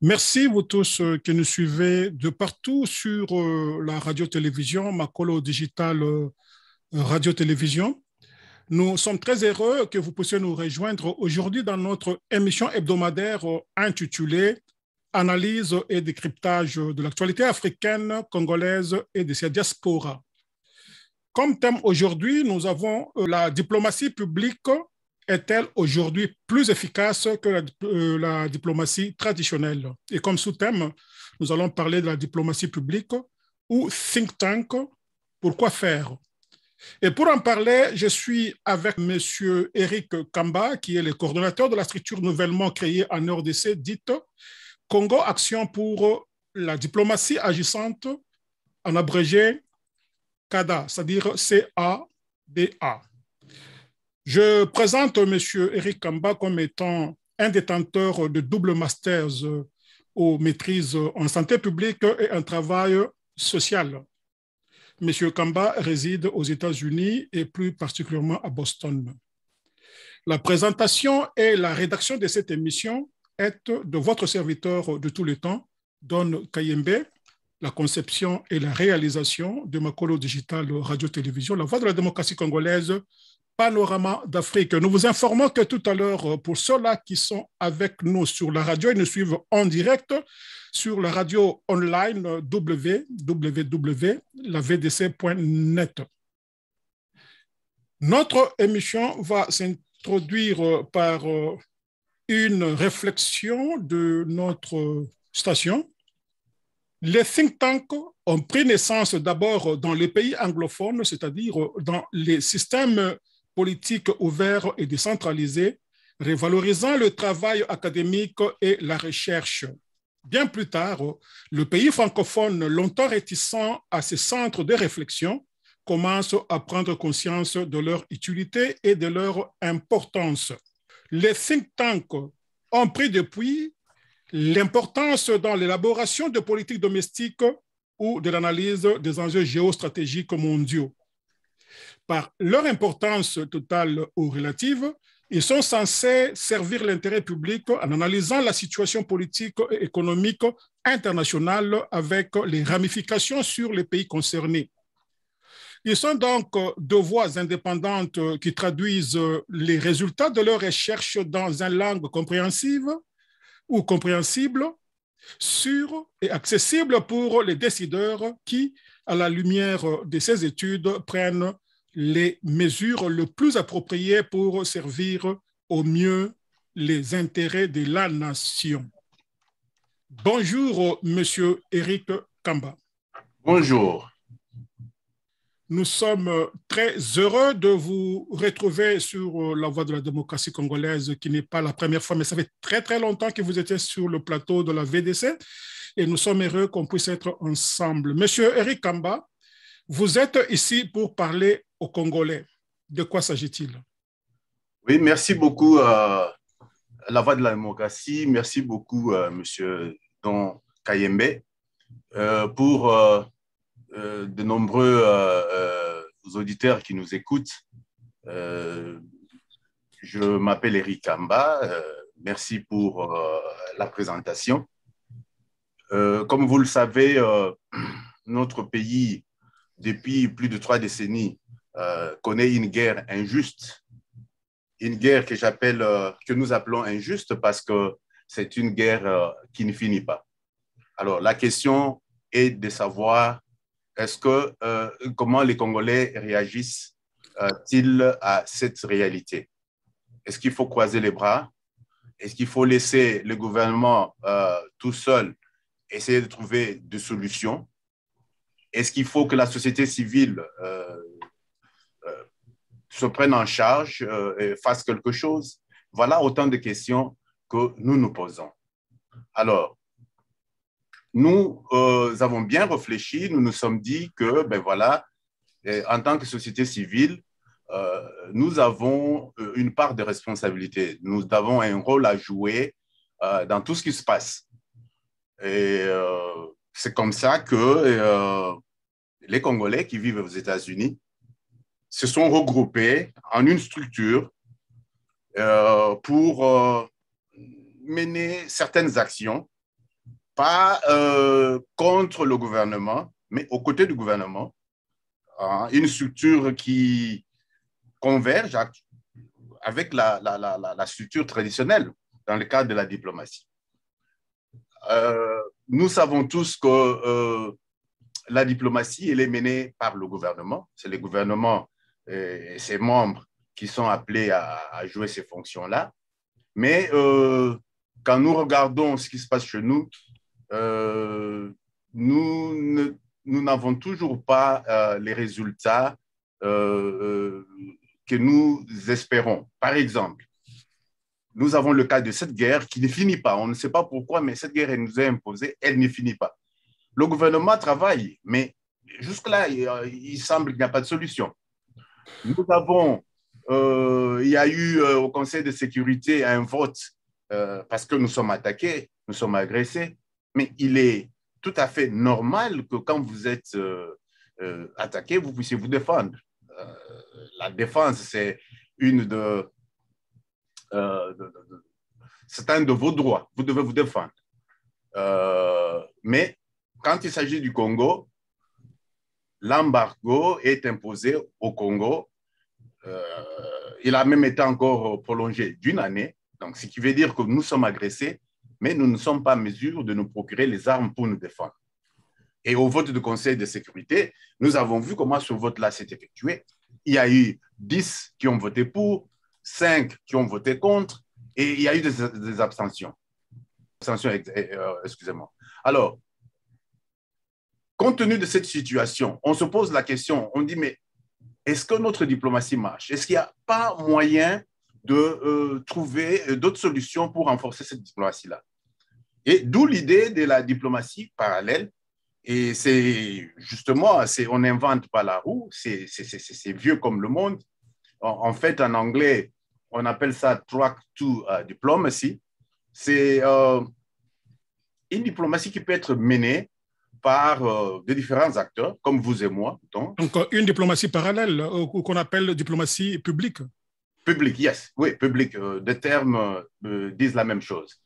Merci vous tous qui nous suivez de partout sur la radio-télévision, Makolo Digital Radio-Télévision. Nous sommes très heureux que vous puissiez nous rejoindre aujourd'hui dans notre émission hebdomadaire intitulée Analyse et décryptage de l'actualité africaine, congolaise et de ses diasporas. Comme thème aujourd'hui, nous avons la diplomatie publique est-elle aujourd'hui plus efficace que la diplomatie traditionnelle? Et comme sous-thème, nous allons parler de la diplomatie publique ou think tank, pourquoi faire? Et pour en parler, je suis avec M. Eric Kamba, qui est le coordonnateur de la structure nouvellement créée en RDC, dite Congo Action pour la diplomatie agissante, en abrégé CADA, c'est-à-dire C-A-D-A. Je présente M. Eric Kamba comme étant un détenteur de double masters aux maîtrises en santé publique et en travail social. M. Kamba réside aux États-Unis et plus particulièrement à Boston. La présentation et la rédaction de cette émission est de votre serviteur de tout le temps, Don Kayembe, la conception et la réalisation de Makolo Digital Radio-Télévision, la voix de la démocratie congolaise, Panorama d'Afrique. Nous vous informons que tout à l'heure, pour ceux-là qui sont avec nous sur la radio, ils nous suivent en direct sur la radio online www.lavdc.net. Notre émission va s'introduire par une réflexion de notre station. Les think tanks ont pris naissance d'abord dans les pays anglophones, c'est-à-dire dans les systèmes politiques ouverts et décentralisés, révalorisant le travail académique et la recherche. Bien plus tard, le pays francophone, longtemps réticent à ces centres de réflexion, commence à prendre conscience de leur utilité et de leur importance. Les think tanks ont pris depuis l'importance dans l'élaboration de politiques domestiques ou de l'analyse des enjeux géostratégiques mondiaux. Par leur importance totale ou relative, ils sont censés servir l'intérêt public en analysant la situation politique et économique internationale avec les ramifications sur les pays concernés. Ils sont donc deux voix indépendantes qui traduisent les résultats de leurs recherches dans une langue compréhensive ou compréhensible, sûre et accessible pour les décideurs qui, à la lumière de ces études, prennent les mesures les plus appropriées pour servir au mieux les intérêts de la nation. Bonjour, Monsieur Eric Kamba. Bonjour. Nous sommes très heureux de vous retrouver sur la voie de la démocratie congolaise, qui n'est pas la première fois, mais ça fait très, très longtemps que vous étiez sur le plateau de la VDC et nous sommes heureux qu'on puisse être ensemble. Monsieur Eric Kamba, vous êtes ici pour parler aux Congolais. De quoi s'agit-il? Oui, merci beaucoup, la voix de la démocratie. Merci beaucoup, Monsieur Don Kayembe, pour de nombreux auditeurs qui nous écoutent. Je m'appelle Eric Kamba. Merci pour la présentation. Comme vous le savez, notre pays, depuis plus de 3 décennies, connaît une guerre injuste, une guerre que nous appelons injuste parce que c'est une guerre qui ne finit pas. Alors, la question est de savoir comment les Congolais réagissent-ils à cette réalité? Est-ce qu'il faut croiser les bras? Est-ce qu'il faut laisser le gouvernement tout seul essayer de trouver des solutions? Est-ce qu'il faut que la société civile se prenne en charge et fasse quelque chose? Voilà autant de questions que nous nous posons. Alors, nous avons bien réfléchi, nous nous sommes dit que, ben voilà, en tant que société civile, nous avons une part de responsabilité. Nous avons un rôle à jouer dans tout ce qui se passe. Et c'est comme ça que les Congolais qui vivent aux États-Unis se sont regroupés en une structure pour mener certaines actions pas contre le gouvernement, mais aux côtés du gouvernement, une structure qui converge avec la structure traditionnelle dans le cadre de la diplomatie. Nous savons tous que la diplomatie, elle est menée par le gouvernement. C'est le gouvernement et ses membres qui sont appelés à jouer ces fonctions-là. Mais quand nous regardons ce qui se passe chez nous, nous n'avons toujours pas les résultats que nous espérons. Par exemple, nous avons le cas de cette guerre qui ne finit pas. On ne sait pas pourquoi, mais cette guerre, elle nous est imposée, elle ne finit pas. Le gouvernement travaille, mais jusque-là, il semble qu'il n'y a pas de solution. Nous avons, il y a eu au Conseil de sécurité un vote parce que nous sommes attaqués, nous sommes agressés, mais il est tout à fait normal que quand vous êtes attaqué, vous puissiez vous défendre. La défense, c'est c'est un de vos droits. Vous devez vous défendre. Mais quand il s'agit du Congo, l'embargo est imposé au Congo. Il a même été encore prolongé d'une année. Donc, ce qui veut dire que nous sommes agressés, mais nous ne sommes pas en mesure de nous procurer les armes pour nous défendre. Et au vote du Conseil de sécurité, nous avons vu comment ce vote-là s'est effectué. Il y a eu 10 qui ont voté pour, 5 qui ont voté contre, et il y a eu des abstentions. Excusez-moi. Alors, compte tenu de cette situation, on se pose la question, on dit, mais est-ce que notre diplomatie marche? Est-ce qu'il n'y a pas moyen de trouver d'autres solutions pour renforcer cette diplomatie-là? Et d'où l'idée de la diplomatie parallèle. Et c'est justement, on n'invente pas la roue, c'est vieux comme le monde. En fait, en anglais, on appelle ça track to diplomacy. C'est une diplomatie qui peut être menée par des différents acteurs, comme vous et moi. Donc une diplomatie parallèle, qu'on appelle diplomatie publique. Public, yes, oui, public. Des termes disent la même chose.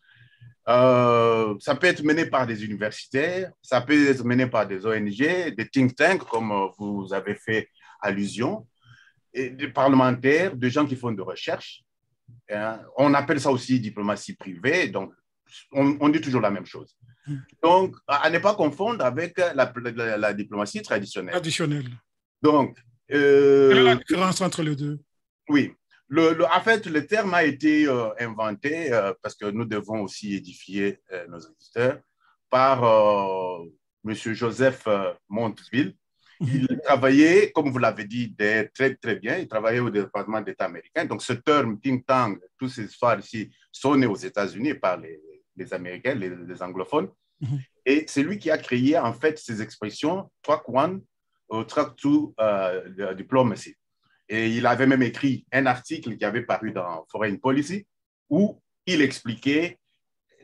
Ça peut être mené par des universitaires, ça peut être mené par des ONG, des think tanks, comme vous avez fait allusion, et des parlementaires, des gens qui font de recherche. On appelle ça aussi diplomatie privée, donc on dit toujours la même chose. Donc, à ne pas confondre avec la diplomatie traditionnelle. Traditionnelle. Donc, quelle est la différence entre les deux? Oui. En fait, le terme a été inventé parce que nous devons aussi édifier nos auditeurs par M. Joseph Montville. Il travaillait, comme vous l'avez dit, très, très bien. Il travaillait au département d'État américain. Donc, ce terme think tank, toutes ces histoires ici sont nées aux États-Unis par les Américains, les anglophones. Et c'est lui qui a créé, en fait, ces expressions track one, track two, diplomacy. Et il avait même écrit un article qui avait paru dans Foreign Policy où il expliquait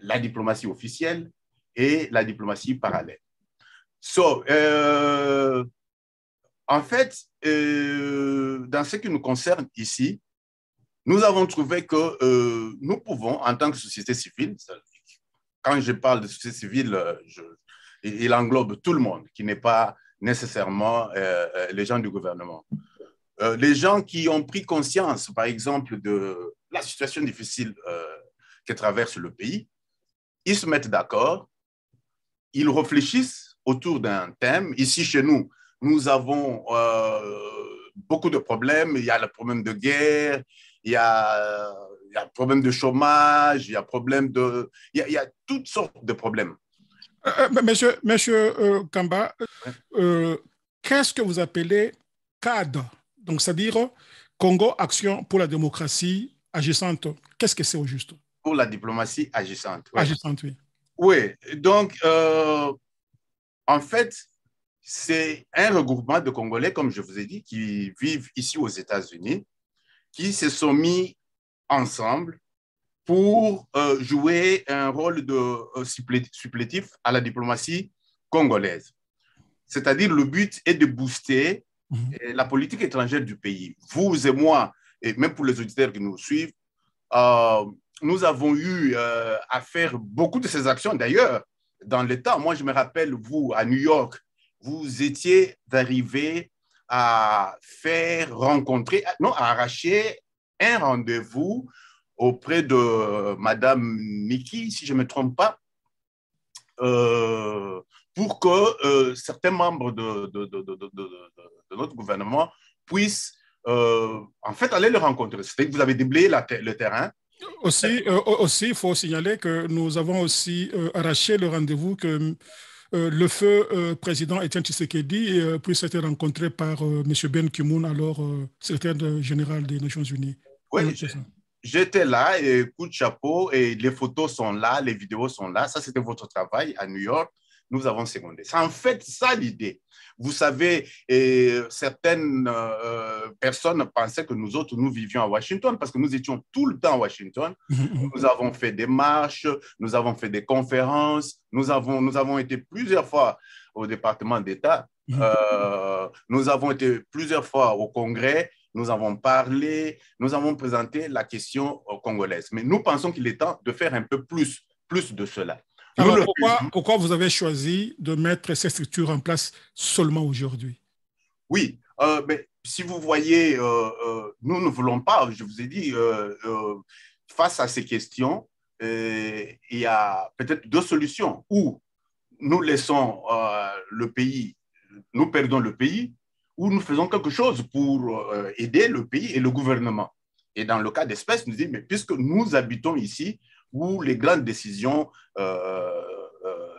la diplomatie officielle et la diplomatie parallèle. En fait, dans ce qui nous concerne ici, nous avons trouvé que nous pouvons, en tant que société civile, quand je parle de société civile, il englobe tout le monde, qui n'est pas nécessairement les gens du gouvernement. Les gens qui ont pris conscience, par exemple, de la situation difficile que traverse le pays, ils se mettent d'accord, ils réfléchissent autour d'un thème. Ici, chez nous, nous avons beaucoup de problèmes. Il y a le problème de guerre, il y a le problème de chômage, il y a toutes sortes de problèmes. Monsieur Kamba, qu'est-ce que vous appelez CAD? Donc, c'est-à-dire Congo Action pour la démocratie agissante. Qu'est-ce que c'est au juste? Pour la diplomatie agissante. Ouais. Agissante, oui. Oui, donc, en fait, c'est un regroupement de Congolais, comme je vous ai dit, qui vivent ici aux États-Unis, qui se sont mis ensemble pour jouer un rôle de supplétif à la diplomatie congolaise. C'est-à-dire, le but est de booster la politique étrangère du pays. Vous et moi, et même pour les auditeurs qui nous suivent, nous avons eu à faire beaucoup de ces actions. D'ailleurs, dans le temps. Moi, je me rappelle, vous, à New York, vous étiez arrivé à à arracher un rendez-vous auprès de Madame Nikki, si je ne me trompe pas, pour que certains membres de notre gouvernement puissent en fait aller le rencontrer. C'est-à-dire que vous avez déblayé le terrain. Aussi, il faut signaler que nous avons aussi arraché le rendez-vous que le feu président Etienne Tshisekedi puisse être rencontré par M. Ben Ki-moon, alors secrétaire général des Nations Unies. Oui, j'étais là, et coup de chapeau, et les photos sont là, les vidéos sont là. Ça, c'était votre travail à New York. Nous avons secondé. C'est en fait ça l'idée. Vous savez, certaines personnes pensaient que nous autres, nous vivions à Washington parce que nous étions tout le temps à Washington. Nous avons fait des marches, nous avons fait des conférences, nous avons été plusieurs fois au département d'État, nous avons été plusieurs fois au Congrès, nous avons parlé, nous avons présenté la question congolaise. Mais nous pensons qu'il est temps de faire un peu plus de cela. Alors, pourquoi vous avez choisi de mettre ces structures en place seulement aujourd'hui? Oui, mais si vous voyez, nous ne voulons pas, je vous ai dit, face à ces questions, il y a peut-être deux solutions. Ou nous laissons le pays, nous perdons le pays, ou nous faisons quelque chose pour aider le pays et le gouvernement. Et dans le cas d'espèce, nous disons, mais puisque nous habitons ici, où les grandes décisions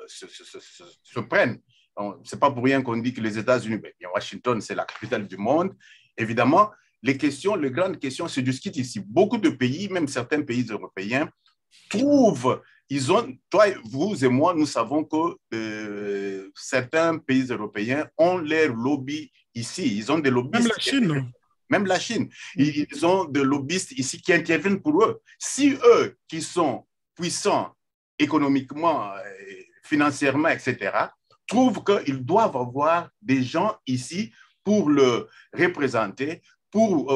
se prennent. Ce n'est pas pour rien qu'on dit que les États-Unis, Washington, c'est la capitale du monde. Évidemment, les grandes questions se discutent ici. Beaucoup de pays, même certains pays européens, trouvent, toi, vous et moi, nous savons que certains pays européens ont leur lobby ici. Ils ont des lobbyistes. Même la Chine. Même la Chine. Ils ont des lobbyistes ici qui interviennent pour eux. Si eux, qui sont puissants économiquement, financièrement, etc., trouvent qu'ils doivent avoir des gens ici pour le représenter, pour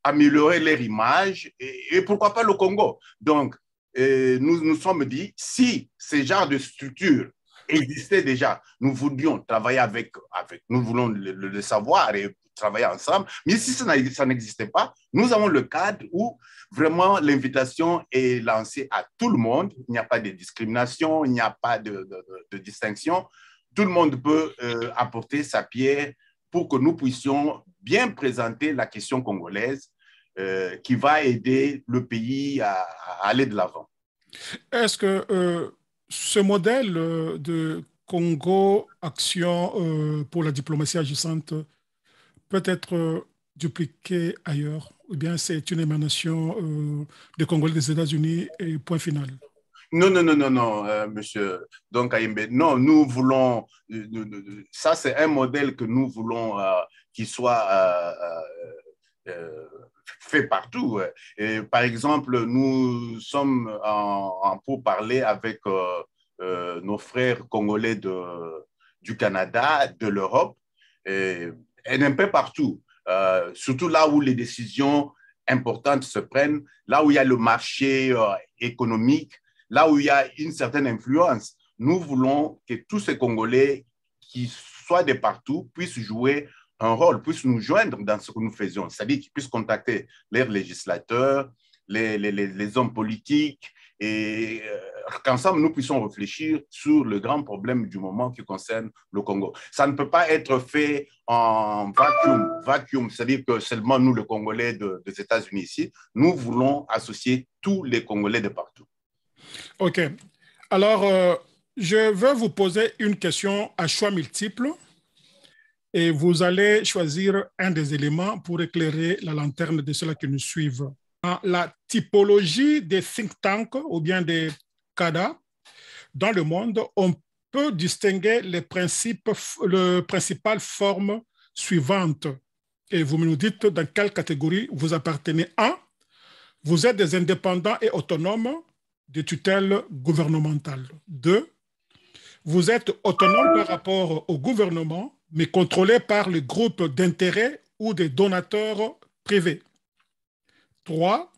améliorer leur image et pourquoi pas le Congo. Donc, nous nous sommes dit, si ces genres de structures existaient déjà, nous voulions travailler avec nous voulons le savoir et travailler ensemble. Mais si ça n'existait pas, nous avons le cadre où vraiment l'invitation est lancée à tout le monde. Il n'y a pas de discrimination, il n'y a pas de distinction. Tout le monde peut apporter sa pierre pour que nous puissions bien présenter la question congolaise qui va aider le pays à aller de l'avant. Est-ce que ce modèle de Congo Action pour la diplomatie agissante peut être dupliqué ailleurs, ou bien c'est une émanation des Congolais des États-Unis et point final? Non, monsieur Don Kayembe. Non, nous voulons, ça c'est un modèle que nous voulons qu'il soit fait partout. Et, par exemple, nous sommes en pourparlers avec nos frères congolais du Canada, de l'Europe, et un peu partout. Surtout là où les décisions importantes se prennent, là où il y a le marché économique, là où il y a une certaine influence. Nous voulons que tous ces Congolais qui soient de partout puissent jouer un rôle, puissent nous joindre dans ce que nous faisions, c'est-à-dire qu'ils puissent contacter les législateurs, les hommes politiques, et qu'ensemble nous puissions réfléchir sur le grand problème du moment qui concerne le Congo. Ça ne peut pas être fait en vacuum, c'est-à-dire que seulement nous, les Congolais des États-Unis ici, nous voulons associer tous les Congolais de partout. OK. Alors, je vais vous poser une question à choix multiple et vous allez choisir un des éléments pour éclairer la lanterne de ceux qui nous suivent. Dans la typologie des think tanks ou bien des CADA dans le monde, on peut distinguer les principales formes suivantes. Et vous nous dites dans quelle catégorie vous appartenez. 1. Vous êtes des indépendants et autonomes de tutelle gouvernementale. 2. Vous êtes autonome par rapport au gouvernement, mais contrôlé par les groupes d'intérêt ou des donateurs privés. 3.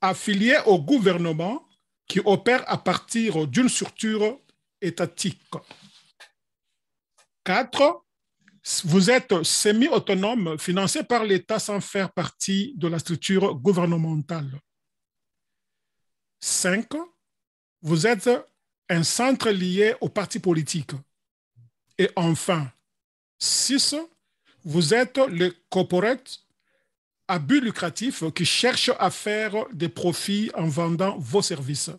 Affilié au gouvernement, qui opèrent à partir d'une structure étatique. 4. Vous êtes semi-autonome, financé par l'État sans faire partie de la structure gouvernementale. 5. Vous êtes un centre lié aux partis politiques. Et enfin, 6. Vous êtes le corporate à but lucratif qui cherche à faire des profits en vendant vos services.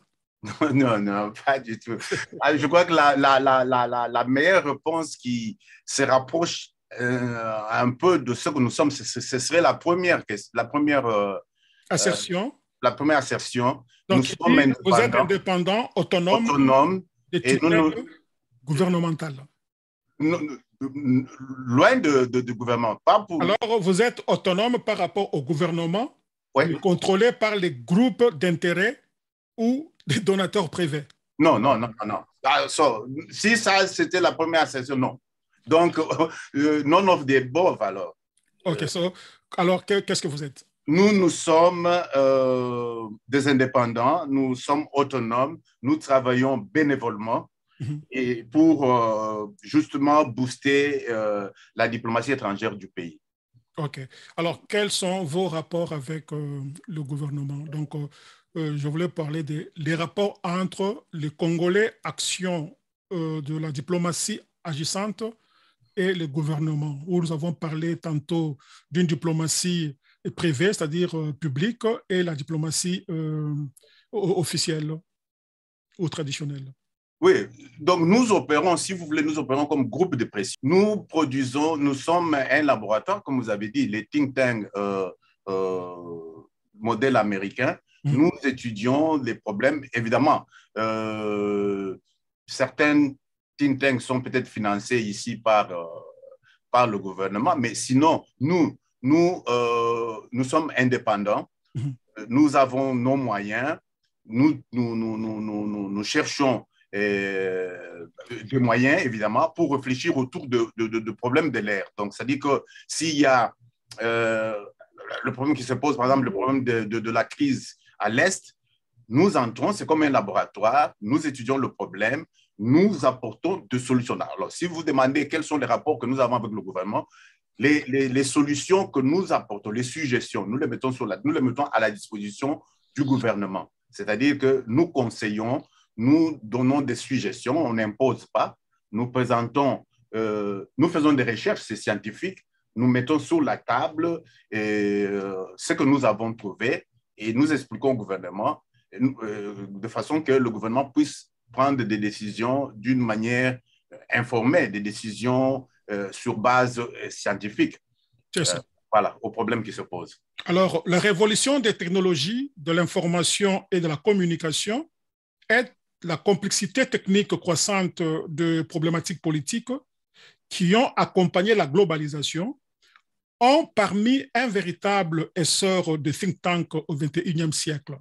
Non, non, pas du tout. Je crois que la meilleure réponse qui se rapproche un peu de ce que nous sommes, ce serait la première, Assertion. La première assertion. Donc, nous sommes dit, vous êtes indépendant, autonome, et tutelle gouvernementale. Loin du gouvernement. Pas pour... Alors, vous êtes autonome par rapport au gouvernement, ouais. mais contrôlé par les groupes d'intérêt ou des donateurs privés. Non, non, non, non. Si ça, c'était la première assertion, non. Donc, none of the above, alors. OK, alors, qu'est-ce que vous êtes? Nous sommes des indépendants, nous sommes autonomes, nous travaillons bénévolement et pour justement booster la diplomatie étrangère du pays. OK. Alors, quels sont vos rapports avec le gouvernement? Donc, je voulais parler des rapports entre les Congolais, action de la diplomatie agissante, et le gouvernement, où nous avons parlé tantôt d'une diplomatie privée, c'est-à-dire publique, et la diplomatie officielle ou traditionnelle. Oui, donc nous opérons, si vous voulez, nous opérons comme groupe de pression. Nous produisons, nous sommes un laboratoire, comme vous avez dit, les think tanks modèle américain. Nous étudions les problèmes. Évidemment, certains think tanks sont peut-être financés ici par le gouvernement, mais sinon, nous sommes indépendants. Nous avons nos moyens. Nous cherchons des moyens, évidemment, pour réfléchir autour de problèmes de l'air. Donc, ça dit que s'il y a le problème qui se pose, par exemple, le problème de la crise à l'Est, nous entrons, c'est comme un laboratoire, nous étudions le problème, nous apportons des solutions. Alors, si vous demandez quels sont les rapports que nous avons avec le gouvernement, les solutions que nous apportons, les suggestions, nous les mettons à la disposition du gouvernement. C'est-à-dire que nous conseillons, nous donnons des suggestions, on n'impose pas, nous présentons, nous faisons des recherches, c'est scientifique, nous mettons sur la table ce que nous avons trouvé et nous expliquons au gouvernement de façon que le gouvernement puisse prendre des décisions d'une manière informée, des décisions sur base scientifique. Voilà, aux problèmes qui se posent. Alors, la révolution des technologies, de l'information et de la communication est la complexité technique croissante de problématiques politiques qui ont accompagné la globalisation ont permis un véritable essor de think tank au XXIe siècle.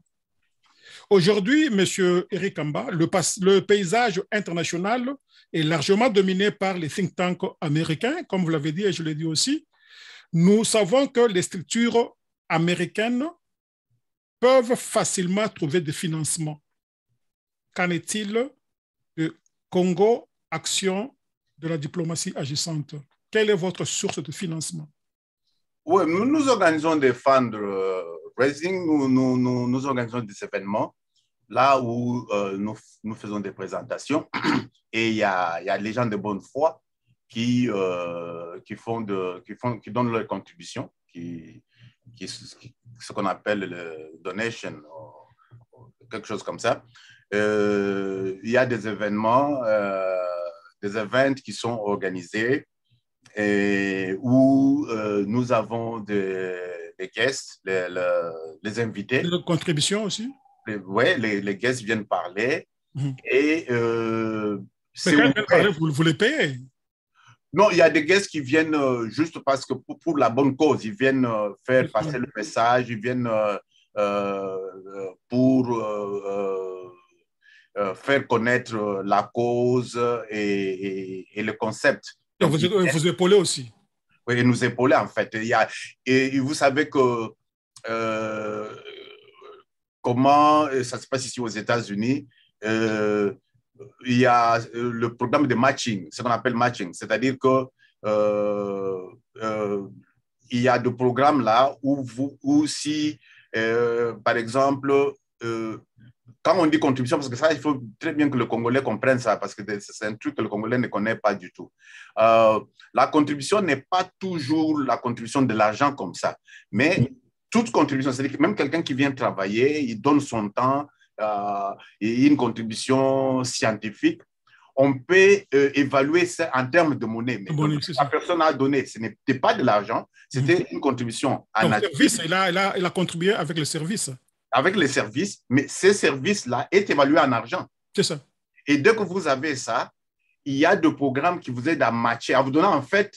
Aujourd'hui, M. Eric Kamba, le paysage international est largement dominé par les think tanks américains, comme vous l'avez dit et je l'ai dit aussi. Nous savons que les structures américaines peuvent facilement trouver des financements. Qu'en est-il de Congo Action de la diplomatie agissante? Quelle est votre source de financement? Oui, nous organisons des fundraising, nous organisons des événements là où nous faisons des présentations et il y a les gens de bonne foi qui donnent leur contribution, ce qu'on appelle le donation, quelque chose comme ça. Il y a des événements, des events qui sont organisés et où nous avons des guests, les invités. Les contributions aussi? Oui, les guests viennent parler. Et mais quand ils viennent parler, vous les payez? Non, il y a des guests qui viennent juste parce que pour la bonne cause, ils viennent faire passer le message, ils viennent pour faire connaître la cause et le concept. Donc, vous épaulez aussi? Oui, nous épauler en fait. Et vous savez que comment ça se passe ici aux États-Unis. Il y a le programme de matching, ce qu'on appelle matching, c'est-à-dire que il y a des programmes là où si, par exemple, quand on dit contribution, parce que ça, il faut très bien que le Congolais comprenne ça, parce que c'est un truc que le Congolais ne connaît pas du tout. La contribution n'est pas toujours la contribution de l'argent comme ça, mais toute contribution, c'est-à-dire que même quelqu'un qui vient travailler, il donne son temps et une contribution scientifique, on peut évaluer ça en termes de monnaie. Mais Bon, la personne a donné, ce n'était pas de l'argent, c'était une contribution en nature. Service, il a contribué avec le service. Avec les services, mais ces services-là est évalué en argent. C'est ça. Et dès que vous avez ça, il y a des programmes qui vous aident à matcher, à vous donner en fait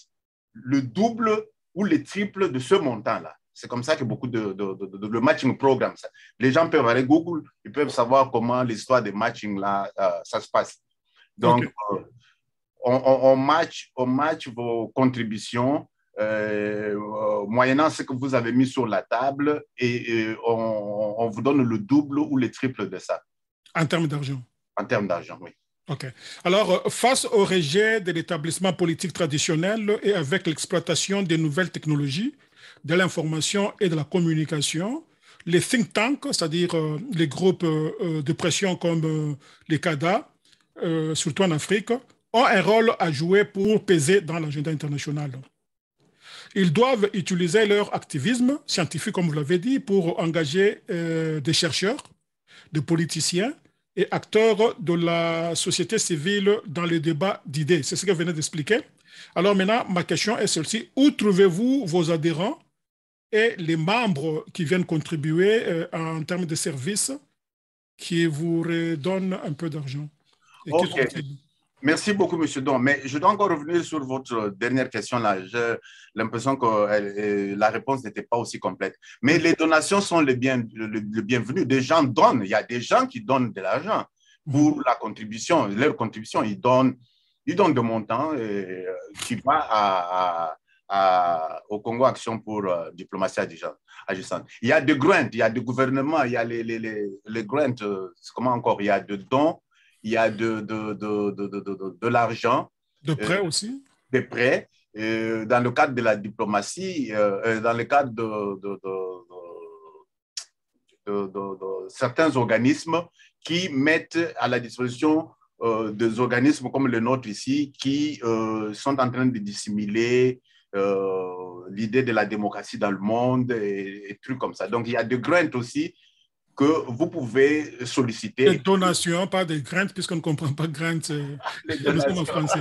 le double ou le triple de ce montant-là. C'est comme ça que beaucoup de matching programmes, les gens peuvent aller Google, ils peuvent savoir comment l'histoire des matching-là, ça se passe. Donc, on match vos contributions moyennant ce que vous avez mis sur la table et on vous donne le double ou le triple de ça. En termes d'argent. En termes d'argent, oui. OK. Alors, face au rejet de l'établissement politique traditionnel et avec l'exploitation des nouvelles technologies, de l'information et de la communication, les think tanks, c'est-à-dire les groupes de pression comme les CADA, surtout en Afrique, ont un rôle à jouer pour peser dans l'agenda international. Ils doivent utiliser leur activisme scientifique, comme vous l'avez dit, pour engager des chercheurs, des politiciens et acteurs de la société civile dans les débats d'idées. C'est ce que je venais d'expliquer. Alors maintenant, ma question est celle-ci. Où trouvez-vous vos adhérents et les membres qui viennent contribuer en termes de services qui vous redonnent un peu d'argent? OK. Merci beaucoup, M. Don. Mais je dois encore revenir sur votre dernière question là. J'ai l'impression que la réponse n'était pas aussi complète. Mais les donations sont le bienvenu. Des gens donnent. Il y a des gens qui donnent de l'argent pour la contribution. Leur contribution, ils donnent de montant qui va au Congo Action pour diplomatie agissante. Il y a des grants, il y a des gouvernements, il y a les grants, comment encore? Il y a des dons. Il y a de l'argent. De prêts aussi? Des prêts. Dans le cadre de la diplomatie, dans le cadre de certains organismes qui mettent à la disposition des organismes comme le nôtre ici, qui sont en train de dissimuler l'idée de la démocratie dans le monde et trucs comme ça. Donc, il y a des grants aussi que vous pouvez solliciter. Des donations, pas des grants, puisqu'on ne comprend pas grants. Les donations en français.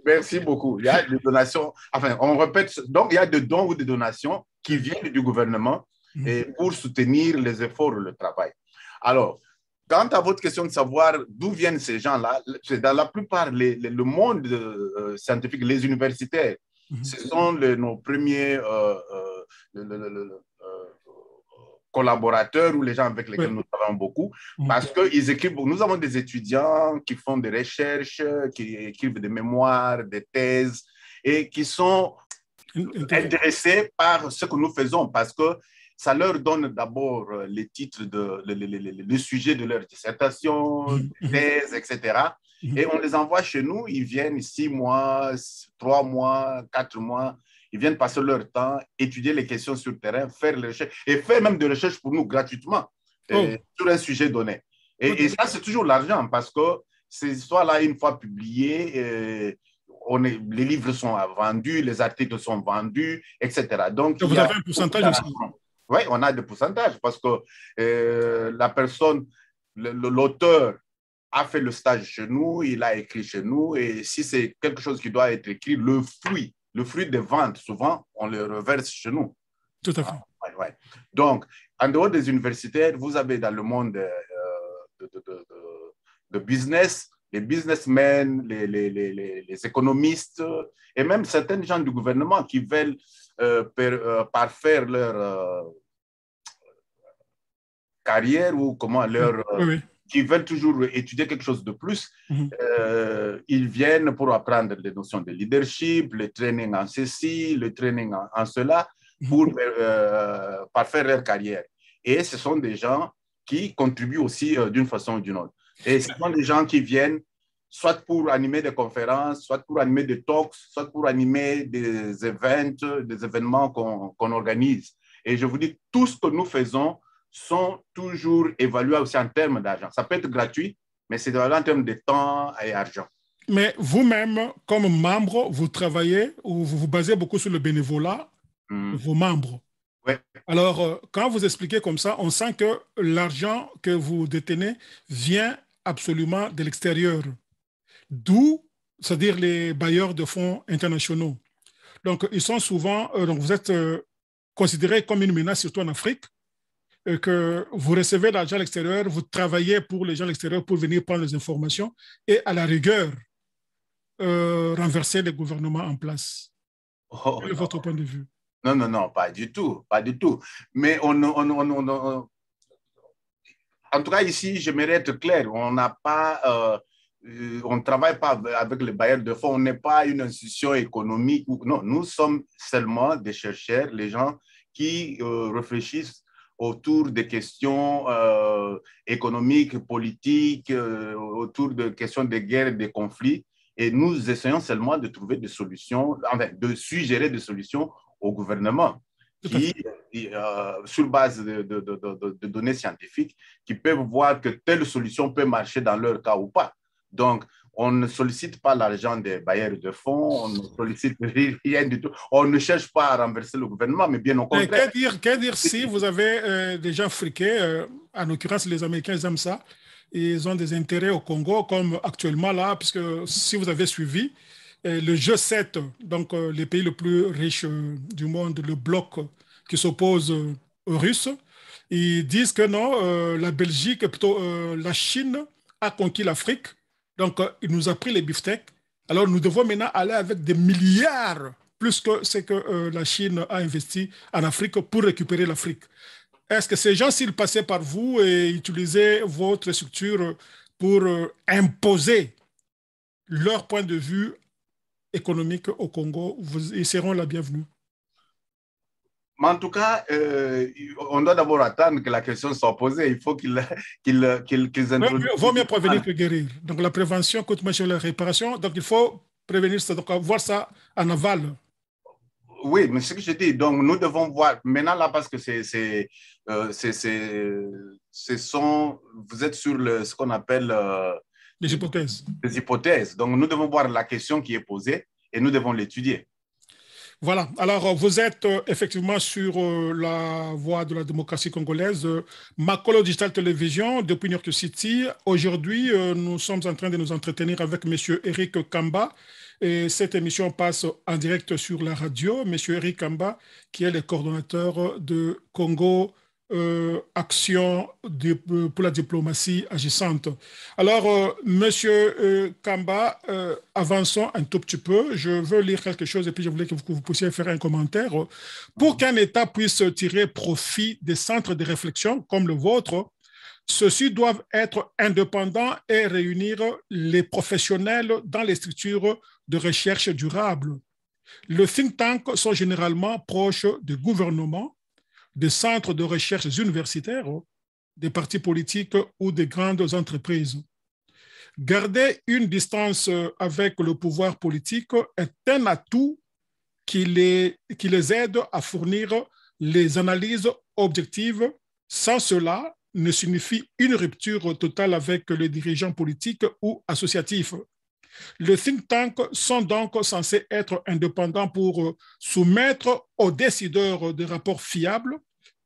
Merci beaucoup. Il y a des donations, enfin, on répète, donc il y a des dons ou des donations qui viennent du gouvernement pour soutenir les efforts et le travail. Alors, quant à votre question de savoir d'où viennent ces gens-là, dans la plupart, le monde scientifique, les universitaires, ce sont nos premiers collaborateurs ou les gens avec lesquels nous travaillons beaucoup, parce qu'ils écrivent. Nous avons des étudiants qui font des recherches, qui écrivent des mémoires, des thèses, et qui sont intéressés par ce que nous faisons, parce que ça leur donne d'abord les titres, le sujet de leur dissertation, thèse, etc. Et on les envoie chez nous, ils viennent 6 mois, 3 mois, 4 mois, ils viennent passer leur temps, étudier les questions sur le terrain, faire les recherches, et faire même des recherches pour nous gratuitement sur un sujet donné. Et ça, c'est toujours l'argent, parce que ces histoires-là, une fois publiées, les livres sont vendus, les articles sont vendus, etc. Donc, vous avez un pourcentage aussi? Oui, on a des pourcentages, parce que la personne, l'auteur, a fait le stage chez nous, il a écrit chez nous, et si c'est quelque chose qui doit être écrit, le fruit des ventes, souvent, on le reverse chez nous. Tout à fait. Ouais. Donc, en dehors des universitaires, vous avez dans le monde de business, les businessmen, les économistes, et même certains gens du gouvernement qui veulent parfaire leur carrière ou comment leur... qui veulent toujours étudier quelque chose de plus, ils viennent pour apprendre les notions de leadership, le training en ceci, le training en cela, pour parfaire leur carrière. Et ce sont des gens qui contribuent aussi d'une façon ou d'une autre. Et ce sont des gens qui viennent soit pour animer des conférences, soit pour animer des talks, soit pour animer des événements qu'on organise. Et je vous dis, tout ce que nous faisons sont toujours évalués aussi en termes d'argent. Ça peut être gratuit, mais c'est évalué en termes de temps et argent. Mais vous-même, comme membre, vous travaillez ou vous vous basez beaucoup sur le bénévolat de vos membres. Ouais. Alors, quand vous expliquez comme ça, on sent que l'argent que vous détenez vient absolument de l'extérieur. D'où, c'est-à-dire les bailleurs de fonds internationaux. Donc, ils sont souvent, donc vous êtes considéré comme une menace, surtout en Afrique, que vous recevez l'argent à l'extérieur, vous travaillez pour les gens à l'extérieur pour venir prendre les informations et à la rigueur, renverser les gouvernements en place. Oh, Quel est votre point de vue? non, non, non, pas du tout, pas du tout. Mais en tout cas, ici, j'aimerais être clair, on n'a pas, on ne travaille pas avec les bailleurs de fonds, on n'est pas une institution économique. Non, nous sommes seulement des chercheurs, les gens qui réfléchissent autour des questions économiques, politiques, autour de questions de guerre et de conflits. Et nous essayons seulement de trouver des solutions, enfin, de suggérer des solutions au gouvernement qui, sur base de données scientifiques, qui peuvent voir que telle solution peut marcher dans leur cas ou pas. Donc, on ne sollicite pas l'argent des bailleurs de fonds, on ne sollicite rien du tout. On ne cherche pas à renverser le gouvernement, mais bien au contraire. Que dire si vous avez des gens friqués, en l'occurrence les Américains, ils aiment ça, ils ont des intérêts au Congo, comme actuellement là, puisque si vous avez suivi, le G7, donc les pays les plus riches du monde, le bloc qui s'oppose aux Russes, ils disent que non, la Belgique, plutôt la Chine a conquis l'Afrique, donc il nous a pris les beefsteaks. Alors nous devons maintenant aller avec des milliards plus que ce que la Chine a investi en Afrique pour récupérer l'Afrique. Est-ce que ces gens, s'ils passaient par vous et utilisaient votre structure pour imposer leur point de vue économique au Congo, ils seront la bienvenue? Mais en tout cas, on doit d'abord attendre que la question soit posée. Il faut qu'ils introduisent. Vaut mieux prévenir que guérir. Donc la prévention coûte moins cher que la réparation. Donc il faut prévenir ça, donc voir ça en aval. Oui, mais ce que je dis, donc nous devons voir maintenant là parce que vous êtes sur ce qu'on appelle Les hypothèses. les hypothèses. Donc nous devons voir la question qui est posée et nous devons l'étudier. Voilà. Alors, vous êtes effectivement sur la voie de la démocratie congolaise, Makolo Digital Télévision depuis New York City. Aujourd'hui, nous sommes en train de nous entretenir avec M. Eric Kamba. Et cette émission passe en direct sur la radio. M. Eric Kamba, qui est le coordonnateur de Congo Action pour la diplomatie agissante. Alors, Monsieur Kamba, avançons un tout petit peu. Je veux lire quelque chose et puis je voulais que vous puissiez faire un commentaire. Pour qu'un État puisse tirer profit des centres de réflexion comme le vôtre, ceux-ci doivent être indépendants et réunir les professionnels dans les structures de recherche durable. Les think tanks sont généralement proches du gouvernement, des centres de recherche universitaires, des partis politiques ou des grandes entreprises. Garder une distance avec le pouvoir politique est un atout qui les aide à fournir les analyses objectives. Sans cela, ne signifie une rupture totale avec les dirigeants politiques ou associatifs. Les think tanks sont donc censés être indépendants pour soumettre aux décideurs des rapports fiables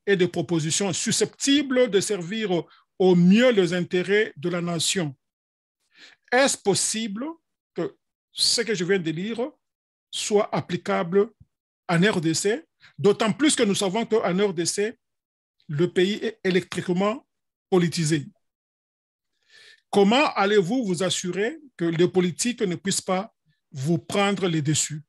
et des propositions susceptibles de servir au mieux les intérêts de la nation. Est-ce possible que ce que je viens de lire soit applicable en RDC, d'autant plus que nous savons qu'en RDC, le pays est électriquement politisé. Comment allez-vous vous assurer que les politiques ne puissent pas vous prendre les dessus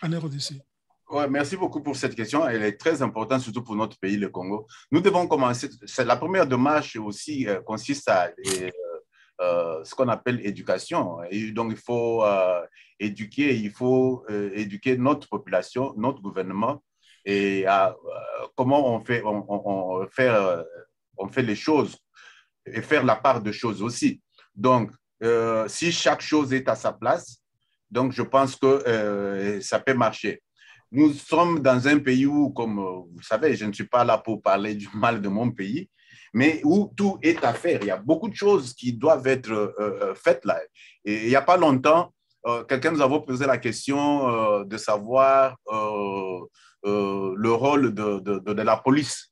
en RDC? Ouais, merci beaucoup pour cette question. Elle est très importante, surtout pour notre pays, le Congo. Nous devons commencer. La première démarche aussi consiste à ce qu'on appelle éducation. Et donc, il faut éduquer notre population, notre gouvernement, et comment on fait les choses et faire la part des choses aussi. Donc, si chaque chose est à sa place, donc je pense que ça peut marcher. Nous sommes dans un pays où, comme vous savez, je ne suis pas là pour parler du mal de mon pays, mais où tout est à faire. Il y a beaucoup de choses qui doivent être faites là. Et il n'y a pas longtemps, quelqu'un nous a posé la question de savoir le rôle de la police.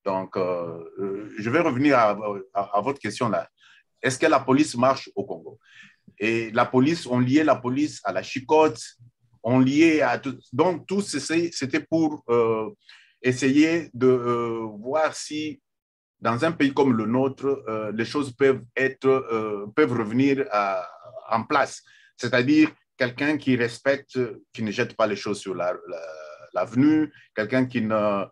Donc, je vais revenir à votre question là. Est-ce que la police marche au Congo? Et la police, on liait la police à la chicotte, on liait à tout. Donc, tout c'était pour essayer de voir si, dans un pays comme le nôtre, les choses peuvent revenir en place. C'est-à-dire quelqu'un qui respecte, qui ne jette pas les choses sur l'avenue, quelqu'un qui ne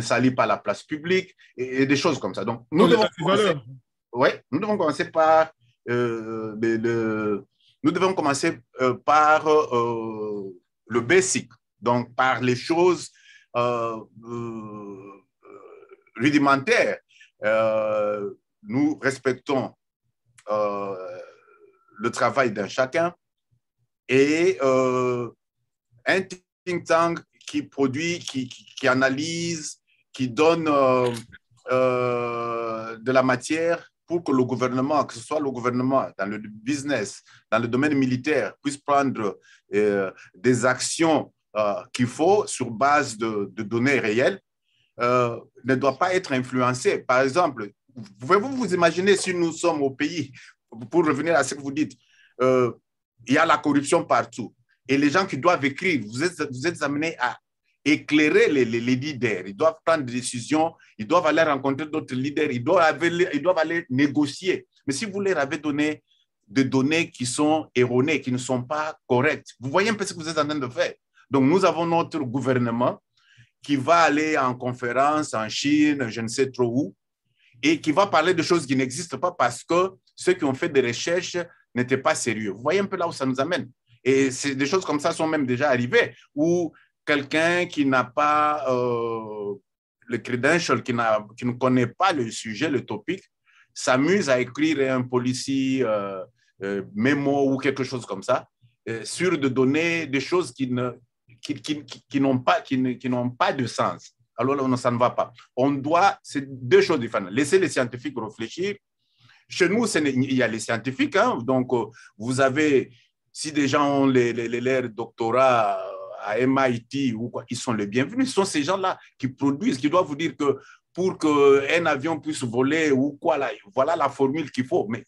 salit pas la place publique et des choses comme ça. Donc, nous devons commencer par nous devons commencer par le basic, donc par les choses rudimentaires. Nous respectons le travail d'un chacun et un think tank qui produit, qui analyse, qui donne de la matière pour que le gouvernement, que ce soit le gouvernement dans le business, dans le domaine militaire, puisse prendre des actions qu'il faut sur base de données réelles, ne doit pas être influencé. Par exemple, pouvez-vous vous imaginer si nous sommes au pays, pour revenir à ce que vous dites, il y a la corruption partout. Et les gens qui doivent écrire, vous êtes amenés à éclairer les leaders. Ils doivent prendre des décisions, ils doivent aller rencontrer d'autres leaders, ils doivent aller négocier. Mais si vous leur avez donné des données qui sont erronées, qui ne sont pas correctes, vous voyez un peu ce que vous êtes en train de faire. Donc, nous avons notre gouvernement qui va aller en conférence en Chine, je ne sais trop où, et qui va parler de choses qui n'existent pas parce que ceux qui ont fait des recherches n'étaient pas sérieux. Vous voyez un peu là où ça nous amène. Et des choses comme ça sont même déjà arrivées, où quelqu'un qui n'a pas le credential, qui ne connaît pas le sujet, le topic, s'amuse à écrire un policy mémo ou quelque chose comme ça, sur de donner des choses qui n'ont pas de sens. Alors là, ça ne va pas. C'est deux choses différentes. Laisser les scientifiques réfléchir. Chez nous, il y a les scientifiques, hein, donc vous avez, si des gens ont leur doctorat à MIT ou quoi, ils sont les bienvenus. Ce sont ces gens-là qui produisent, qui doivent vous dire que pour qu'un avion puisse voler ou quoi, là, voilà la formule qu'il faut. Mais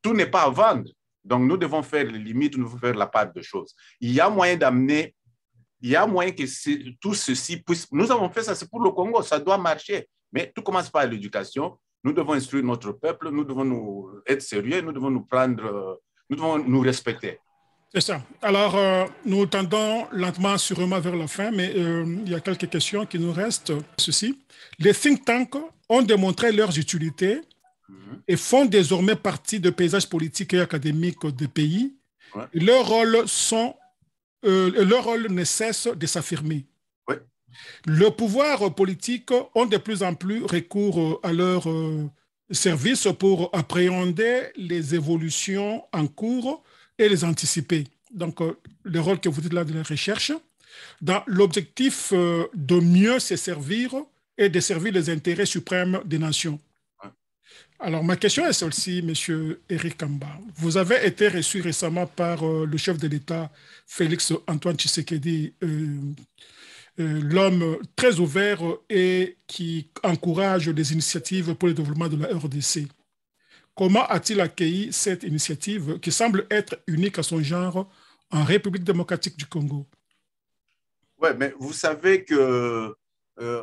tout n'est pas à vendre. Donc, nous devons faire les limites, nous devons faire la part de choses. Il y a moyen d'amener, il y a moyen que tout ceci puisse... Nous avons fait ça, c'est pour le Congo, ça doit marcher. Mais tout commence par l'éducation. Nous devons instruire notre peuple, nous devons être sérieux, nous devons nous devons nous respecter. C'est ça. Alors, nous tendons lentement, sûrement vers la fin, mais il y a quelques questions qui nous restent. Ceci. Les think tanks ont démontré leurs utilités et font désormais partie du paysage politique et académique des pays. Ouais. Leur rôle ne cesse de s'affirmer. Ouais. Le pouvoir politique ont de plus en plus recours à leur service pour appréhender les évolutions en cours et les anticiper. Donc, le rôle que vous dites là de la recherche, dans l'objectif de mieux se servir et de servir les intérêts suprêmes des nations. Alors, ma question est celle-ci, M. Eric Kamba. Vous avez été reçu récemment par le chef de l'État, Félix Antoine Tshisekedi, l'homme très ouvert et qui encourage des initiatives pour le développement de la RDC. Comment a-t-il accueilli cette initiative qui semble être unique à son genre en République démocratique du Congo? Oui, mais vous savez que,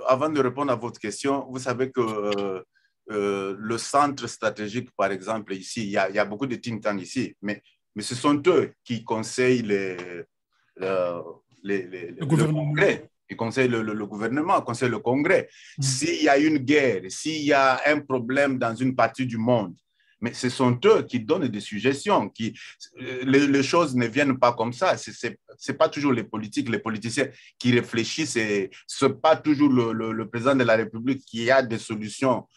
avant de répondre à votre question, vous savez que le centre stratégique, par exemple, ici, il y a beaucoup de think tanks ici, mais ce sont eux qui conseillent le Congrès. Ils conseillent le gouvernement, conseillent le Congrès. S'il y a une guerre, s'il y a un problème dans une partie du monde, mais ce sont eux qui donnent des suggestions. Les choses ne viennent pas comme ça. Ce n'est pas toujours les politiciens qui réfléchissent. Ce n'est pas toujours le président de la République qui a des solutions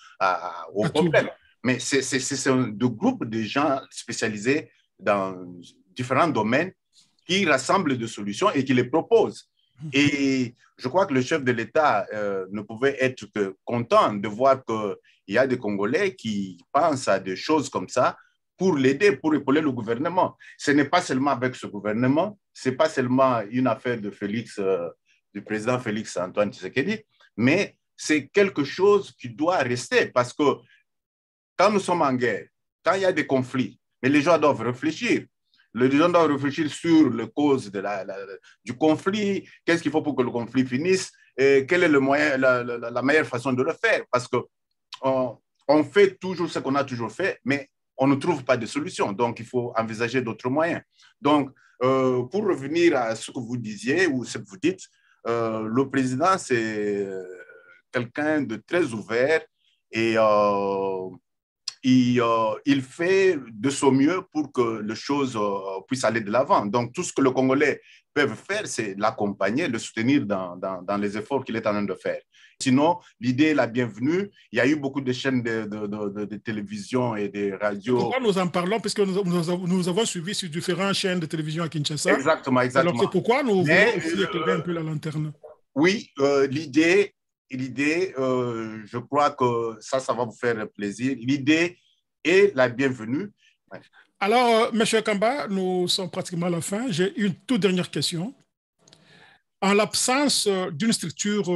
aux problèmes. Mais c'est un groupe de gens spécialisés dans différents domaines qui rassemblent des solutions et qui les proposent. Et je crois que le chef de l'État ne pouvait être que content de voir qu'il y a des Congolais qui pensent à des choses comme ça pour l'aider, pour épauler le gouvernement. Ce n'est pas seulement avec ce gouvernement, ce n'est pas seulement une affaire de du président Félix Antoine Tshisekedi, mais c'est quelque chose qui doit rester parce que quand nous sommes en guerre, quand il y a des conflits, mais les gens doivent réfléchir. Les gens doivent réfléchir sur les causes du conflit, qu'est-ce qu'il faut pour que le conflit finisse, et quel est le moyen, la meilleure façon de le faire. Parce qu'on fait toujours ce qu'on a toujours fait, mais on ne trouve pas de solution. Donc, il faut envisager d'autres moyens. Donc, pour revenir à ce que vous disiez ou ce que vous dites, le président, c'est quelqu'un de très ouvert et il fait de son mieux pour que les choses puissent aller de l'avant. Donc, tout ce que les Congolais peuvent faire, c'est l'accompagner, le soutenir dans les efforts qu'il est en train de faire. Sinon, l'idée est la bienvenue. Il y a eu beaucoup de chaînes de télévision et de radio. Pourquoi nous en parlons? Parce que nous avons suivi sur différentes chaînes de télévision à Kinshasa. Exactement, exactement. Alors, c'est pourquoi nous voulons aussi éclairer un peu la lanterne. Oui, l'idée, je crois que ça va vous faire plaisir. L'idée est la bienvenue. Alors, M. Kamba, nous sommes pratiquement à la fin. J'ai une toute dernière question. En l'absence d'une structure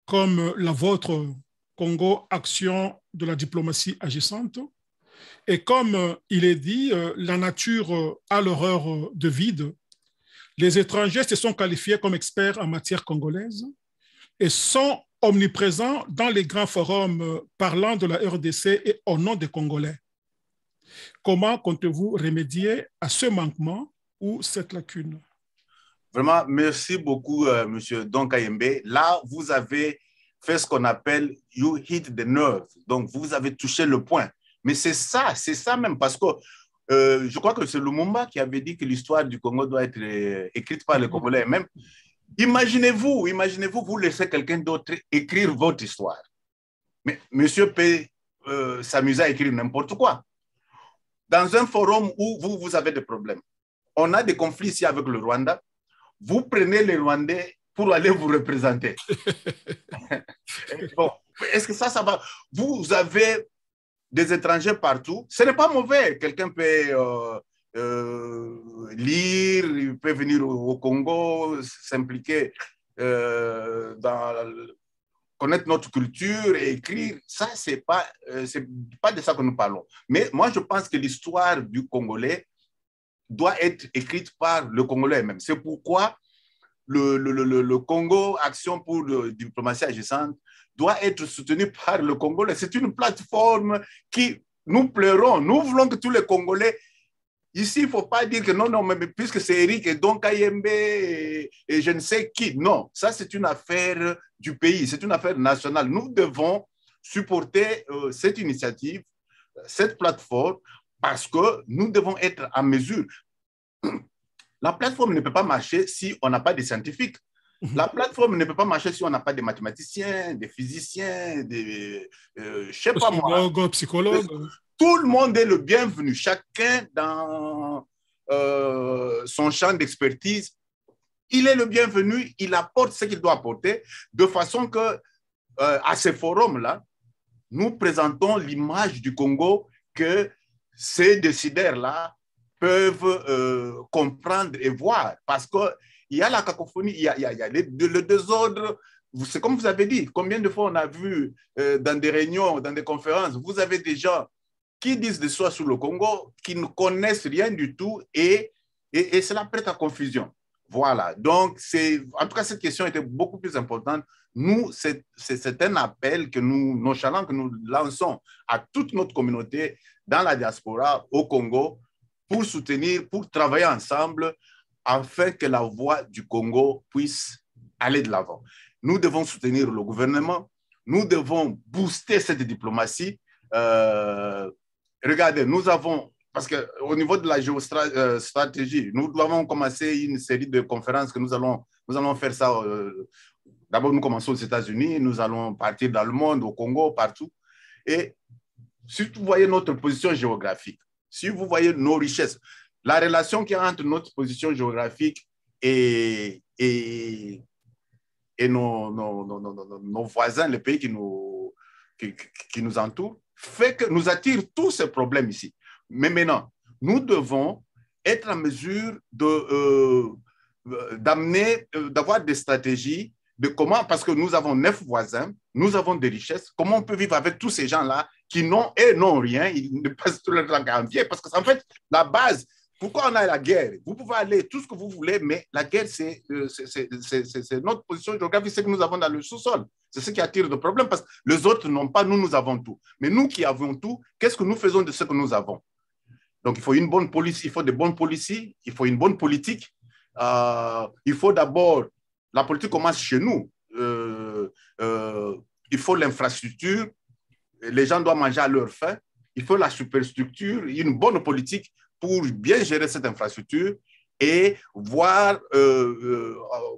comme la vôtre, Congo Action de la diplomatie agissante, et comme il est dit, la nature a l'horreur de vide, les étrangers se sont qualifiés comme experts en matière congolaise et sont omniprésents dans les grands forums parlant de la RDC et au nom des Congolais. Comment comptez-vous remédier à ce manquement ou cette lacune? Vraiment, merci beaucoup, M. Don Kayembe. Là, vous avez fait ce qu'on appelle « you hit the nerve ». Donc, vous avez touché le point. Mais c'est ça même, parce que je crois que c'est Lumumba qui avait dit que l'histoire du Congo doit être écrite par les Congolais. Même, imaginez-vous, vous laissez quelqu'un d'autre écrire votre histoire. Mais monsieur peut s'amuser à écrire n'importe quoi. Dans un forum où vous avez des problèmes, on a des conflits ici avec le Rwanda, vous prenez les Rwandais pour aller vous représenter. Bon, est-ce que ça va? Vous avez des étrangers partout. Ce n'est pas mauvais. Quelqu'un peut lire, il peut venir au Congo, s'impliquer connaître notre culture et écrire. Ça, c'est pas de ça que nous parlons. Mais moi, je pense que l'histoire du Congolais doit être écrite par le Congolais même. C'est pourquoi le Congo Action pour la diplomatie agissante doit être soutenu par le Congolais. C'est une plateforme qui nous pleurons. Nous voulons que tous les Congolais, ici, il ne faut pas dire que non, mais puisque c'est Eric et Don Kayembe et je ne sais qui. Non, ça c'est une affaire du pays, c'est une affaire nationale. Nous devons supporter cette initiative, cette plateforme, parce que nous devons être en mesure. La plateforme ne peut pas marcher si on n'a pas de scientifiques. La plateforme ne peut pas marcher si on n'a pas de mathématiciens, des physiciens, des je sais pas moi. Psychologues. Tout le monde est le bienvenu, chacun dans son champ d'expertise. Il est le bienvenu, il apporte ce qu'il doit apporter, de façon que à ces forums-là, nous présentons l'image du Congo que ces décideurs-là peuvent comprendre et voir. Parce qu'il y a la cacophonie, il y a le désordre. C'est comme vous avez dit, combien de fois on a vu dans des réunions, dans des conférences, vous avez des gens qui disent des choses sur le Congo, qui ne connaissent rien du tout et cela prête à confusion. Voilà. Donc, en tout cas, cette question était beaucoup plus importante. Nous, c'est un appel que nous, nonchalant, que nous lançons à toute notre communauté dans la diaspora, au Congo, pour soutenir, pour travailler ensemble afin que la voix du Congo puisse aller de l'avant. Nous devons soutenir le gouvernement, nous devons booster cette diplomatie regardez, nous avons, parce qu'au niveau de la géostratégie, nous avons commencé une série de conférences que nous allons faire ça. D'abord, nous commençons aux États-Unis, nous allons partir dans le monde, au Congo, partout. Et si vous voyez notre position géographique, si vous voyez nos richesses, la relation qu'il y a entre notre position géographique et nos voisins, les pays qui nous entourent, fait que nous attire tous ces problèmes ici. Mais maintenant, nous devons être en mesure d'avoir des stratégies de comment, parce que nous avons 9 voisins, nous avons des richesses, comment on peut vivre avec tous ces gens-là qui n'ont rien, ils ne passent tout leur temps à envier, parce que c'est en fait la base. Pourquoi on a la guerre? Vous pouvez aller tout ce que vous voulez, mais la guerre, c'est notre position géographique, c'est que nous avons dans le sous-sol. C'est ce qui attire le problème, parce que les autres n'ont pas, nous avons tout. Mais nous qui avons tout, qu'est-ce que nous faisons de ce que nous avons? Donc, il faut une bonne police, il faut des bonnes policiers, il faut une bonne politique. Il faut d'abord, la politique commence chez nous. Il faut l'infrastructure, les gens doivent manger à leur faim. Il faut la superstructure, une bonne politique pour bien gérer cette infrastructure et voir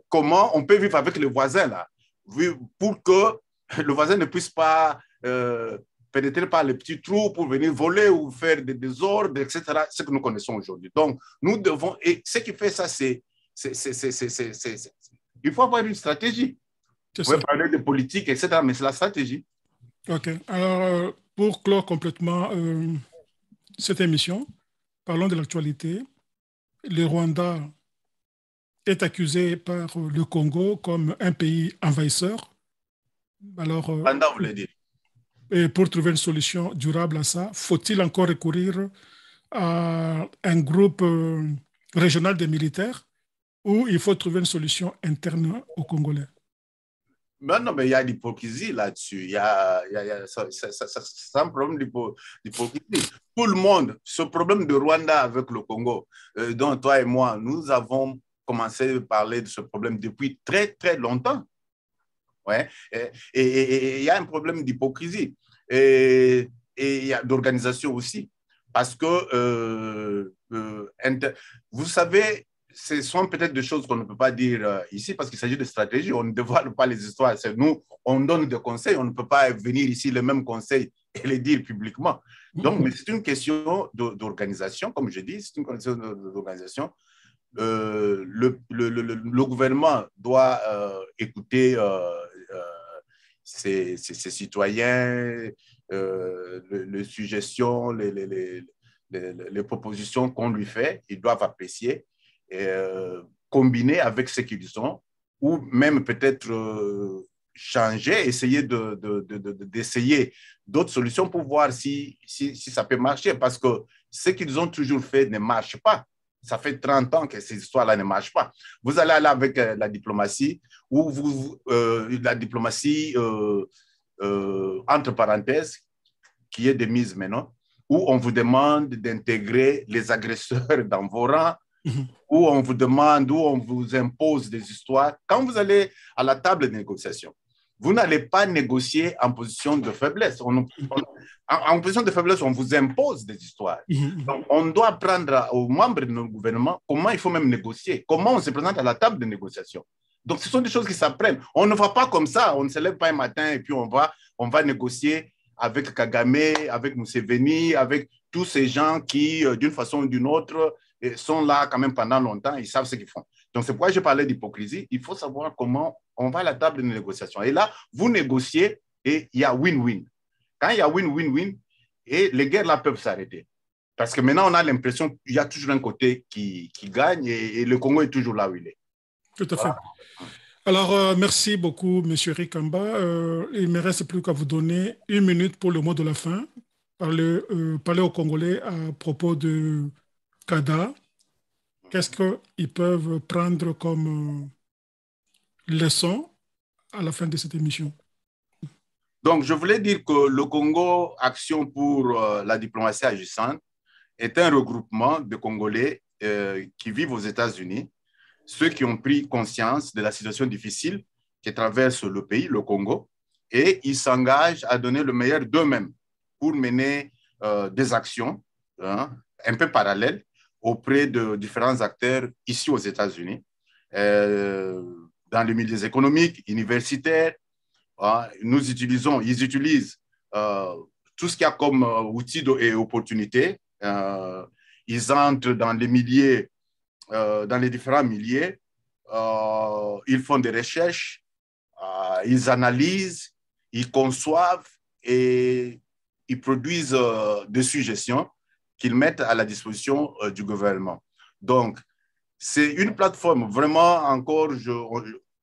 comment on peut vivre avec les voisins là, pour que le voisin ne puisse pas pénétrer par les petits trous pour venir voler ou faire des désordres, etc. Ce que nous connaissons aujourd'hui. Donc, nous devons, et ce qui fait ça, il faut avoir une stratégie. On peut parler de politique, etc., mais c'est la stratégie. OK. Alors, pour clore complètement cette émission, parlons de l'actualité. Le Rwanda est accusé par le Congo comme un pays envahisseur. Alors, Rwanda, vous voulez dire? Et pour trouver une solution durable à ça, faut-il encore recourir à un groupe régional des militaires ou il faut trouver une solution interne aux Congolais? Non, mais il y a l'hypocrisie là-dessus. C'est un problème d'hypocrisie. Tout le monde, ce problème de Rwanda avec le Congo, dont toi et moi, nous avons commencé à parler de ce problème depuis très, très longtemps. Ouais. Et il y a un problème d'hypocrisie et il y a d'organisation aussi. Parce que, vous savez, ce sont peut-être des choses qu'on ne peut pas dire ici parce qu'il s'agit de stratégie. On ne dévoile pas les histoires. Nous, on donne des conseils. On ne peut pas venir ici les mêmes conseils et les dire publiquement. Donc, mais c'est une question d'organisation, comme je dis, c'est une question d'organisation. Le gouvernement doit écouter ses citoyens, les suggestions, les propositions qu'on lui fait, ils doivent apprécier, combiner avec ce qu'ils ont, ou même peut-être changer, essayer d'essayer d'autres solutions pour voir si ça peut marcher, parce que ce qu'ils ont toujours fait ne marche pas. Ça fait 30 ans que ces histoires-là ne marchent pas. Vous allez aller avec la diplomatie, ou la diplomatie, entre parenthèses, qui est de mise maintenant, où on vous demande d'intégrer les agresseurs dans vos rangs, où on vous demande, où on vous impose des histoires. Quand vous allez à la table de négociation, vous n'allez pas négocier en position de faiblesse. En position de faiblesse, on vous impose des histoires. Donc, on doit apprendre aux membres de notre gouvernement comment il faut même négocier, comment on se présente à la table de négociation. Donc, ce sont des choses qui s'apprennent. On ne va pas comme ça, on ne se lève pas un matin et puis on va négocier avec Kagame, avec Museveni, avec tous ces gens qui, d'une façon ou d'une autre, sont là quand même pendant longtemps, ils savent ce qu'ils font. Donc, c'est pourquoi je parlais d'hypocrisie. Il faut savoir comment on va à la table de négociation. Et là, vous négociez et il y a win-win. Quand il y a win-win-win, et les guerres là peuvent s'arrêter. Parce que maintenant, on a l'impression qu'il y a toujours un côté qui gagne et le Congo est toujours là où il est. Tout à fait. Alors, merci beaucoup, M. Rikamba. Il ne me reste plus qu'à vous donner 1 minute pour le mot de la fin. Parler aux Congolais à propos de CADA. Qu'est-ce qu'ils peuvent prendre comme leçon à la fin de cette émission? Donc, je voulais dire que le Congo Action pour la diplomatie agissante est un regroupement de Congolais qui vivent aux États-Unis, ceux qui ont pris conscience de la situation difficile qui traverse le pays, le Congo, et ils s'engagent à donner le meilleur d'eux-mêmes pour mener des actions hein, un peu parallèles auprès de différents acteurs ici aux États-Unis, dans les milieux économiques, universitaires. Hein, ils utilisent tout ce qu'il y a comme outils et opportunités. Ils entrent dans les milieux, dans les différents milieux. Ils font des recherches, ils analysent, ils conçoivent et ils produisent des suggestions qu'ils mettent à la disposition du gouvernement. Donc, c'est une plateforme vraiment, encore,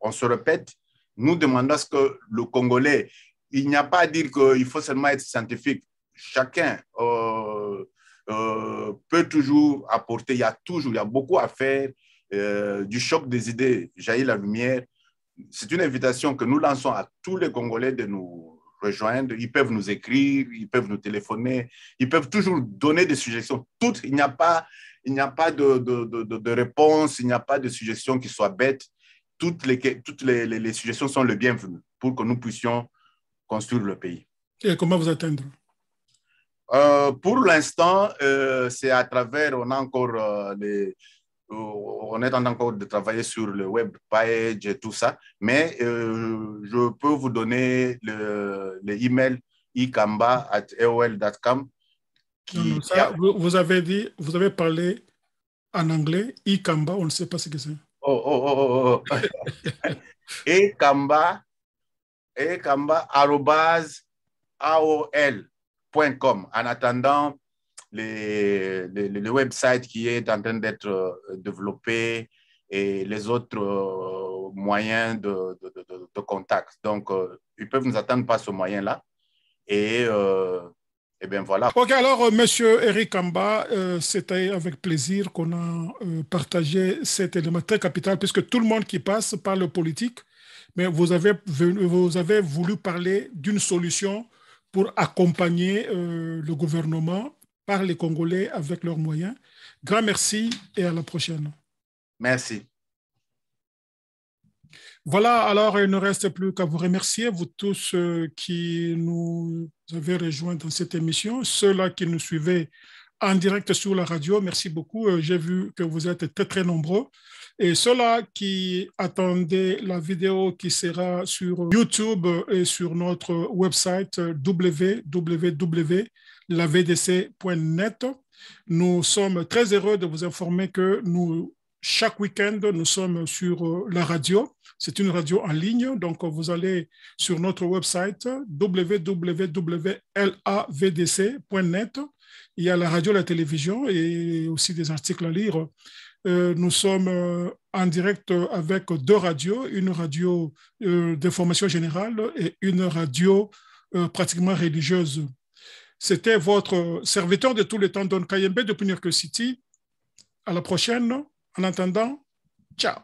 on se répète, nous demandons à ce que le Congolais, il n'y a pas à dire qu'il faut seulement être scientifique. Chacun peut toujours apporter, il y a beaucoup à faire. Du choc des idées jaillit la lumière. C'est une invitation que nous lançons à tous les Congolais de nous rejoindre. Ils peuvent nous écrire, ils peuvent nous téléphoner, ils peuvent toujours donner des suggestions. Il n'y a pas de réponse, il n'y a pas de suggestions qui soient bêtes. Toutes les suggestions sont les bienvenues pour que nous puissions construire le pays. Et comment vous atteindre? Pour l'instant, c'est à travers, on est en train encore de travailler sur le web page et tout ça, mais je peux vous donner le email ikamba@aol.com. Vous avez parlé en anglais, ikamba, on ne sait pas ce que c'est. ekamba@aol.com. En attendant, le website qui est en train d'être développé et les autres moyens de contact. Donc, ils peuvent nous attendre par ce moyen-là. Et bien voilà. Ok, alors, Monsieur Eric Kamba, c'était avec plaisir qu'on a partagé cet élément très capital, puisque tout le monde qui passe parle politique, mais vous avez voulu parler d'une solution pour accompagner le gouvernement par les Congolais avec leurs moyens. Grand merci et à la prochaine. Merci. Voilà, alors il ne reste plus qu'à vous remercier, vous tous qui nous avez rejoints dans cette émission, ceux-là qui nous suivaient en direct sur la radio, merci beaucoup. J'ai vu que vous êtes très, très nombreux. Et ceux-là qui attendaient la vidéo qui sera sur YouTube et sur notre website www.lavdc.net, nous sommes très heureux de vous informer que chaque week-end, nous sommes sur la radio. C'est une radio en ligne, donc vous allez sur notre website www.lavdc.net. Il y a la radio, la télévision et aussi des articles à lire. Nous sommes en direct avec deux radios, une radio d'information générale et une radio pratiquement religieuse. C'était votre serviteur de tous les temps, Don Kayembe, depuis New York City. À la prochaine. En attendant, ciao.